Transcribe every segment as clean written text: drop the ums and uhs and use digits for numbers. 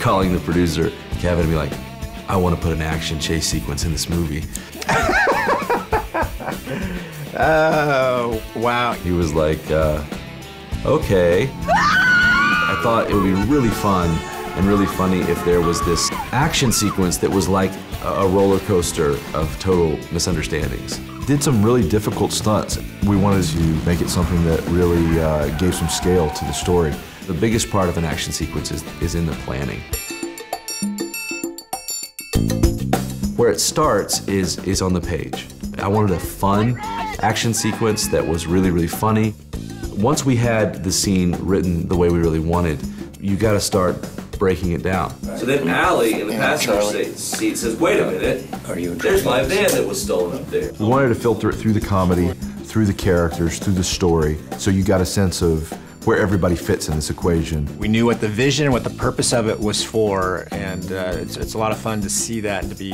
calling the producer, Kevin, and be like, I want to put an action chase sequence in this movie. Oh, wow. He was like, okay. I thought it would be really fun and really funny if there was this action sequence that was like a roller coaster of total misunderstandings. Did some really difficult stunts. We wanted to make it something that really gave some scale to the story. The biggest part of an action sequence is in the planning. Where it starts is on the page. I wanted a fun action sequence that was really, really funny. Once we had the scene written the way we really wanted, you got to start breaking it down. So then Allie in the passenger seat says, wait a minute, there's my van that was stolen up there. We wanted to filter it through the comedy, through the characters, through the story, so you got a sense of where everybody fits in this equation. We knew what the vision and what the purpose of it was for, and it's a lot of fun to see that and to be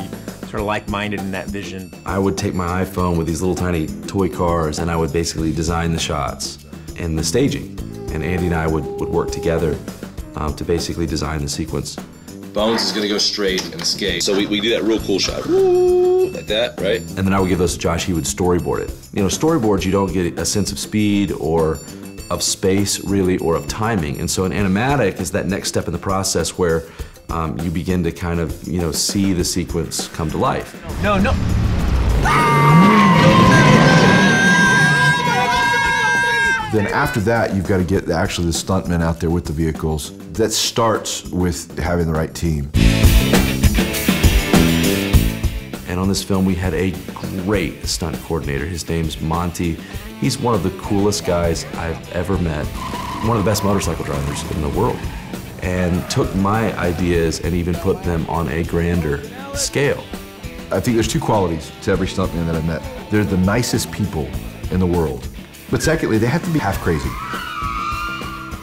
sort of like-minded in that vision. I would take my iPhone with these little tiny toy cars and I would basically design the shots and the staging. And Andy and I would work together to basically design the sequence. Bones is gonna go straight and escape. So we do that real cool shot. Like that, right? And then I would give those to Josh, he would storyboard it. You know, storyboards, you don't get a sense of speed or of space, really, or of timing. And so an animatic is that next step in the process where you begin to kind of, you know, see the sequence come to life. No, no. Then after that, you've got to get actually the stuntmen out there with the vehicles. That starts with having the right team. And on this film, we had a great stunt coordinator. His name's Monty. He's one of the coolest guys I've ever met. One of the best motorcycle drivers in the world. And took my ideas and even put them on a grander scale. I think there's two qualities to every stuntman that I've met. They're the nicest people in the world. But secondly, they have to be half crazy.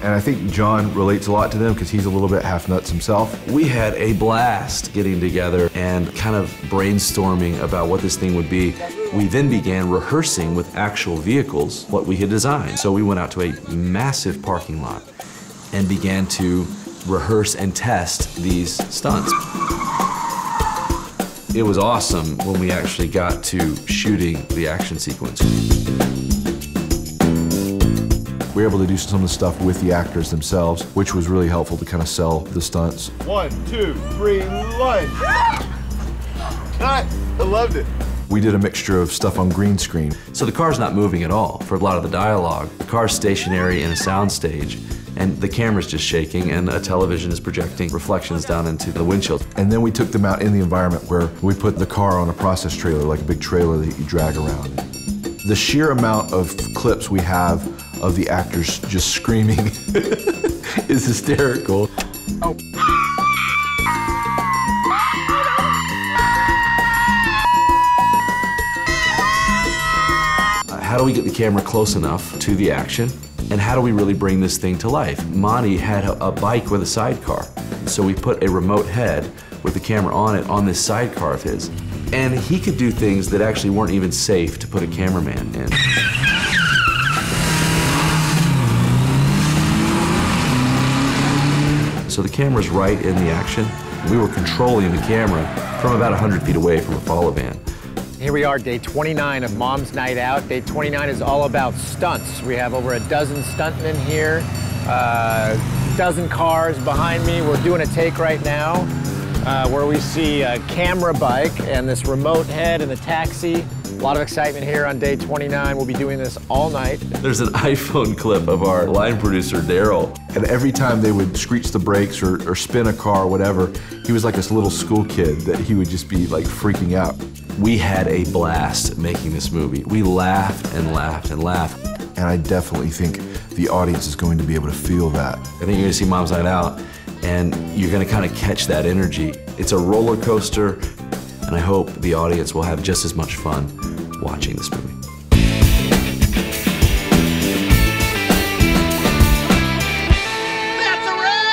And I think John relates a lot to them because he's a little bit half nuts himself. We had a blast getting together and kind of brainstorming about what this thing would be. We then began rehearsing with actual vehicles what we had designed. So we went out to a massive parking lot and began to rehearse and test these stunts. It was awesome when we actually got to shooting the action sequence. We were able to do some of the stuff with the actors themselves, which was really helpful to kind of sell the stunts. 1, 2, 3, lunge! Cut! I loved it. We did a mixture of stuff on green screen. So the car's not moving at all for a lot of the dialogue. The car's stationary in a sound stage, and the camera's just shaking, and a television is projecting reflections down into the windshield. And then we took them out in the environment where we put the car on a process trailer, like a big trailer that you drag around. The sheer amount of clips we have of the actors just screaming is hysterical. Oh. How do we get the camera close enough to the action? And how do we really bring this thing to life? Monty had a bike with a sidecar. So we put a remote head with the camera on it on this sidecar of his. And he could do things that actually weren't even safe to put a cameraman in. So the camera's right in the action. We were controlling the camera from about 100 feet away from a follow van. Here we are, day 29 of Mom's Night Out. Day 29 is all about stunts. We have over a dozen stuntmen here, dozen cars behind me. We're doing a take right now where we see a camera bike and this remote head and the taxi. A lot of excitement here on day 29. We'll be doing this all night. There's an iPhone clip of our line producer, Daryl. And every time they would screech the brakes or spin a car or whatever, he was like this little school kid that he would just be like freaking out. We had a blast making this movie. We laughed and laughed and laughed. And I definitely think the audience is going to be able to feel that. I think you're gonna see Mom's Night Out and you're gonna kind of catch that energy. It's a roller coaster, and I hope the audience will have just as much fun watching this movie. That's a wrap!